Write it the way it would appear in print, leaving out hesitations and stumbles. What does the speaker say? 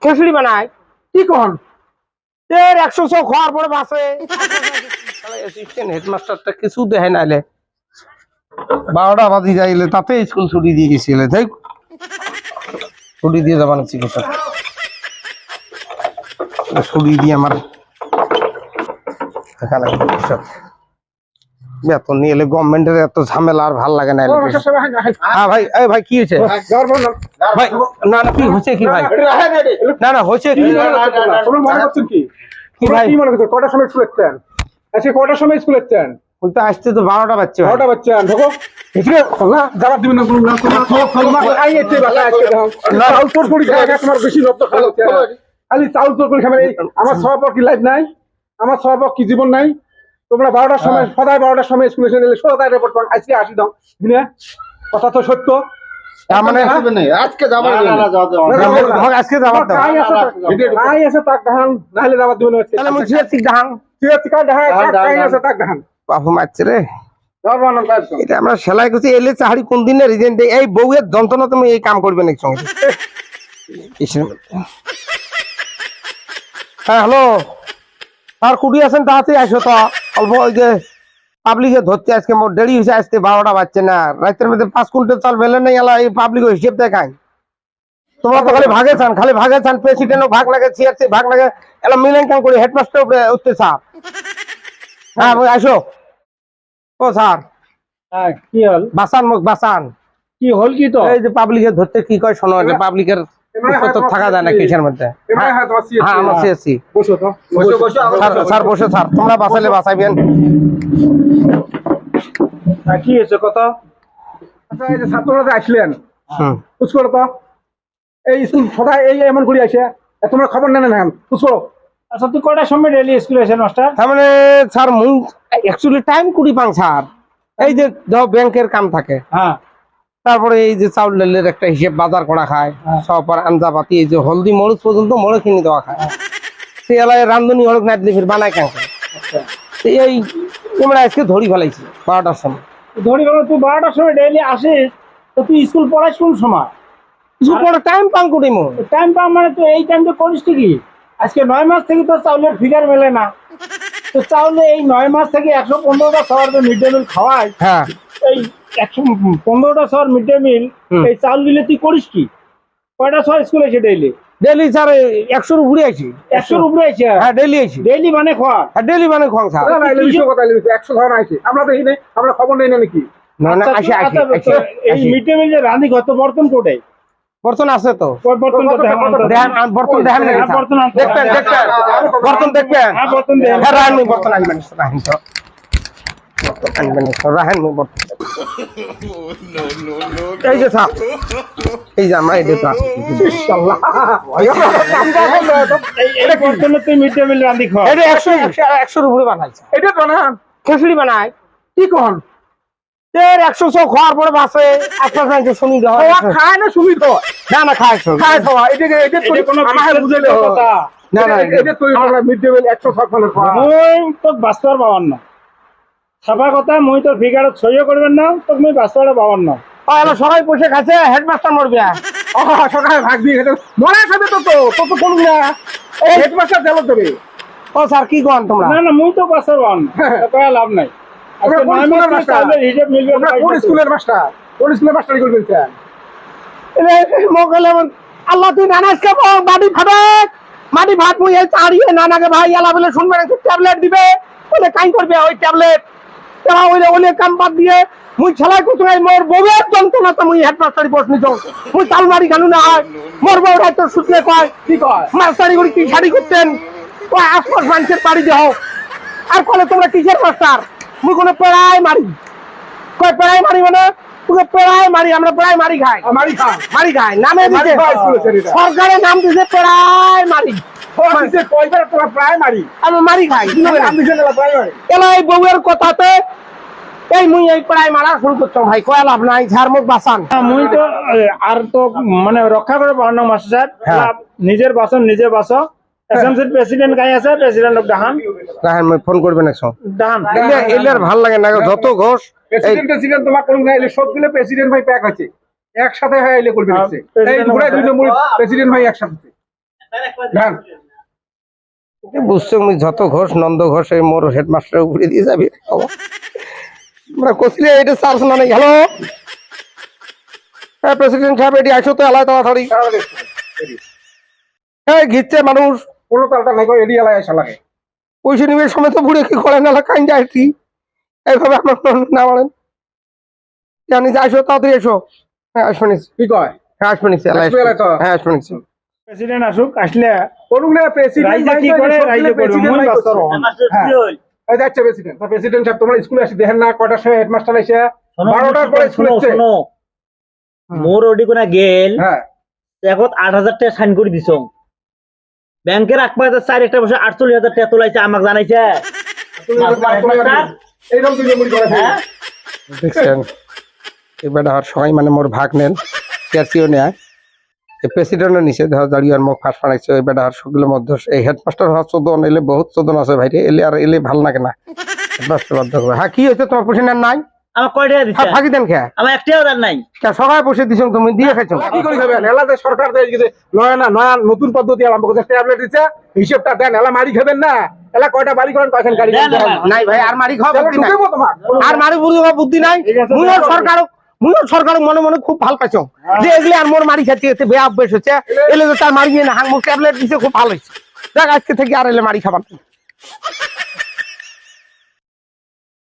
খিচুড়ি বানায় কি কন 100 খাওয়ার পরে বাসে হেডমাস্টারটা কিছু দেখে নাইলে 12টা বাজি যাইলে তাতে স্কুল ছুটি দিয়ে গেছিলে তাই ছুটি দিয়ে যাবান চিকিৎসা ছুটি দিয়ে আমার বেতন নিয়ে এলে গভর্নমেন্টের এত ঝামেলা আর ভাল লাগে না। হ্যাঁ ভাই এই ভাই কি হয়েছে ভাই? না না কি হয়েছে কি ভাই? না না হয়েছে কি মনে করছেন কি ভাই? কি মনে করছেন কটার সময় স্কুল এসছেন? আজকে কটার সময় স্কুল এসছেন? বলতে আসতে তো 12টা বাজছে। 12টা বাজছে দেখো এদিকে না জবাব দিবেন না চাউল তোর করি তোমার বেশি রক্ত খালি চাউল তোর করি খাবেন। আমার সবার কি লাইফ নাই? আমার সবার কি জীবন নাই? তোমরা 12টার সময় সদায় 12টার সময় স্কুলে এসে নিলে সদায় রিপোর্ট পান আজকে 80 দাও বুঝলে কথা তো সত্য। তার মানে আজকে যাবার আজকে যাবার দাও নাই আছে তাক ধান নাহলে যাবার দিবেন তাহলে মুই ঠিক ধান আছে তাক ধান বাবু মারছে রে। এটা আমরা সেলাই করছি এলে চাহাড়ি কোন দিনে রিজেন্ট দেয় এই বউয়ের যন্ত্রণা তুমি এই কাম করবে নাকি সঙ্গে? হ্যাঁ হ্যালো আর কুটি আছেন তাড়াতাড়ি আসো তো অল্প ওই যে পাবলিকে ধরতে আজকে মোট দেরি হয়েছে আসতে 12টা বাজছে না রাতের মধ্যে 5 কুইন্টাল চাল মেলে নেই এলা এই পাবলিক হিসেব দেখায়। তোমরা তো খালি ভাগে চান প্রেসিডেন্টও ভাগ লাগে সিআরসি ভাগ লাগে এলা মিলেন কাম করে হেডমাস্টার উপরে উঠতে চাপ। হ্যাঁ আসো ও স্যার কি হল বাসান মুখ বাসান কি হল কি তো এই যে পাবলিকে ধরতে কি কয় শোনো এটা পাবলিকের তো থাকা যায় না কিসের মধ্যে। হ্যাঁ আমার সিএসসি বসো তো স্যার বসে স্যার তোমরা বাঁচাইলে বাঁচাইবেন। কি হয়েছে কথা? আচ্ছা এই যে ছাত্ররা যে আসলেন বুঝ করো তো এই স্কুল সদায় এই এমন করে আসে তোমরা খবর নেন না বুঝ করো। আচ্ছা তুই কটার সময় ডেইলি স্কুলে আসেন মাস্টার? তার মানে স্যার মুই অ্যাকচুয়ালি টাইম কুড়ি পাং স্যার এই যে ধর ব্যাংকের কাম থাকে হ্যাঁ তারপরে এই যে চাউল ডালের একটা হিসেব বাজার করা খায় সব আর আঞ্জাপাতি এই যে হলদি মরিচ পর্যন্ত মরে কিনে দেওয়া খায় সেই এলাকায় রান্ধনি হলক নাইট ফির বানায় কেন এই তোমরা আজকে ধরি ফেলাইছি 12টার সময় ধরি গেল তুই 12টার সময় ডেইলি আসিস তো তুই স্কুল পড়াস কোন সময়? স্কুল পড়া টাইম পাং কুড়ি মো টাইম পাম মানে তুই এই টাইমটা করিস কি? আজকে 9 মাস থেকে তো চাউলের ফিগার মেলে না তো চাউলে এই 9 মাস থেকে 115টা সবার মিড ডে মিল খাওয়ায়। হ্যাঁ এই 115টা সবার মিড ডে মিল এই চাউল দিলে তুই করিস কি? কয়টা সবার স্কুল এসে ডেইলি স্যার 100 উপরে আছি 100 উপরে আছে। হ্যাঁ ডেইলি আছি ডেইলি মানে খাওয়া ডেইলি মানে খাওয়া স্যার 100 ধরন আছে আমরা দেখি নাই আমরা খবর নেই না নাকি? না না আসি এই মিড ডে মিল যে রাঁধি কত বর্তন কোটাই বর্তন আছে তো বর্তন বর্তন দেখেন বর্তন দেখবেন বর্তন আনবেন তো এই যে স্যার এই যে আমরা এটা তুই মিড ডে মিল রাঁধি খাওয়া 100 উপরে বানাইছে এটা বানান খিচুড়ি বানায় কি কন 100 খাওয়ার পরে বাসে আপনার শুনি খায় না শুনি তো না না খায় এটা কোনো বুঝাইলে কথা না না এটা তুই মিড ডে মিল 100 খাওয়া তো বাস্তব পাওয়ার না সাফা কথা মই তোর ফিগারত সইও করবেন না তো মই বাস্তবটা পাওয়ার না সবাই বসে খাচ্ছে হেডমাস্টার মরবে সকালে ভাগ দিয়ে মনে খাবে তো তো করুন না হেডমাস্টার দেব দেবে। ও স্যার কি কন তোমরা? না না মই তো বাস্তব পাওয়ার না কয়া লাভ নাই। স্কুলের মাস্টার কোন স্কুলের মাস্টারি করবেন আল্লাহ তুই নানাজ খাবো মাটি ভাত মুই চাড়িয়ে নানাকে ভাই আলা বলে শুনবে না ট্যাবলেট দিবে বলে কাই করবে ওই ট্যাবলেট ওলে কাম বাদ দিয়ে মুই ছেলাই করতে নাই মোর বউয়ের যন্ত্রণা তো মুই হেডমাস্টারি পোস্ট নিছ মুই তালমারি গানু না হয় মোর বউ রাত শুটলে কয় কি কয় মাস্টারি করে কি শাড়ি করতেন ওই আশপাশ মানুষের বাড়ি দেহ আর কলে তোমরা কিসের মাস্টার মুই কোনো পেড়াই মারি কয় পেড়াই মারি মানে তোকে পেড়াই মারি আমরা পেড়াই মারি খাই নামে দিছে সরকারের নাম দিছে পেড়াই মারি প্রায় মারি আমি মারি খাই এলা এই বউয়ের কথাতে এই মুই এই প্রায় মারা শুরু করছো ভাই কয়া লাভ নাই ঝাড় মুখ বাঁচান। মুই তো আর তো মানে রক্ষা করে পারো না মাস্টার সাহেব। হ্যাঁ। নিজের বাসন নিজে বাসো। এসএমসির প্রেসিডেন্ট কাই আছে, প্রেসিডেন্ট ডাহান রাহেন মুই ফোন করবেন একশো ডাহান। এলে ভাল লাগে না যত ঘোষ এই প্রেসিডেন্ট তোমার কোন না এলে সবগুলো প্রেসিডেন্ট ভাই প্যাক আছে একসাথে হয় এলে করবে হ্যাঁ, এই president ঘুরে ভাই। 2 নম্বর প্রেসিডেন্ট ভাই একসাথে ধান বুঝছো মুই যত ঘোষ নন্দ ঘোষ এই মোর হেডমাস্টার উপরে দিয়ে যাবি আমরা কোসিলে এটা চার্জ না নেই। হ্যালো হ্যাঁ প্রেসিডেন্ট সাহেব এটি আসো তো এলায় তাড়াতাড়ি। হ্যাঁ ঘিরছে মানুষ কোনো তালটা নাই করে এডি এলায় আসা লাগে পয়সা নিবে সময় তো ঘুরে কি করেন না কাইন যায় কি এইভাবে আমার না বলেন জানি যে আসো তাড়াতাড়ি এসো। হ্যাঁ আসবো নিচ্ছি, কি কয় হ্যাঁ আসবো নিচ্ছি এলায় আসবে এলায় তো। হ্যাঁ আসবো নিচ্ছি। প্রেসিডেন্ট আসুক, আসলে করুক না প্রেসিডেন্ট রাইজে কি করে রাইজে করবে মুই বাস্তর হ্যাঁ এই যাচ্ছে প্রেসিডেন্ট প্রেসিডেন্ট সাহেব তোমরা স্কুলে আসি দেখেন না কয়টার সময় হেডমাস্টার এসে 12টার পরে স্কুলে শোনো শোনো মোর ওডি কোনা গেল হ্যাঁ এখন 8,000 টাকা সাইন করে দিছ ব্যাংকের আকবার 4 বছর 48,000 টাকা তোলাইছে আমাকে জানাইছে এইরকম 2 নম্বর করে হ্যাঁ দেখছেন এবার আর সবাই মানে মোর ভাগ নেন কেয়ারসিও নেয় এই প্রেসিডেন্টের নিচে ধর দাঁড়িয়ে আর মুখ ফাঁস ফাঁড়াইছে ওই বেটা আর সবগুলোর মধ্যে এই হেডমাস্টার হওয়ার চোদন এলে বহুত চোদন আছে ভাইরে এলে আর এলে ভাল লাগে না হেডমাস্টার বাধ্য করবে। হ্যাঁ কি হয়েছে তোমার পয়সা নাই আমার কয় টাকা দিছে হ্যাঁ ফাঁকি দেন খেয়া আমার 1,000 নাই সবাই বসে দিছ তুমি দিয়ে খাইছো কি করে খাবেন এলাতে সরকার দেয় যে নয়া নতুন পদ্ধতি আরম্ভ করছে ট্যাবলেট দিচ্ছে হিসাবটা দেন এলা মারি খাবেন না এলা কয়টা বাড়ি করেন কয়খান গাড়ি দেন না, নাই ভাই আর মারি খাওয়া বুদ্ধি নাই। ঢুকেবো তোমার আর মারি বুদ্ধি নাই মুইও সরকার মনে মনে খুব ভাল পাইছো যে এগুলি আর মোর মারি খাচ্ছি এতে বেয়া অভ্যেস হচ্ছে এলে তো তার মারি নিয়ে না হাঙ্গমুখ ট্যাবলেট দিছে খুব ভালো হয়েছে দেখ আজকে থেকে আর এলে মারি খাবার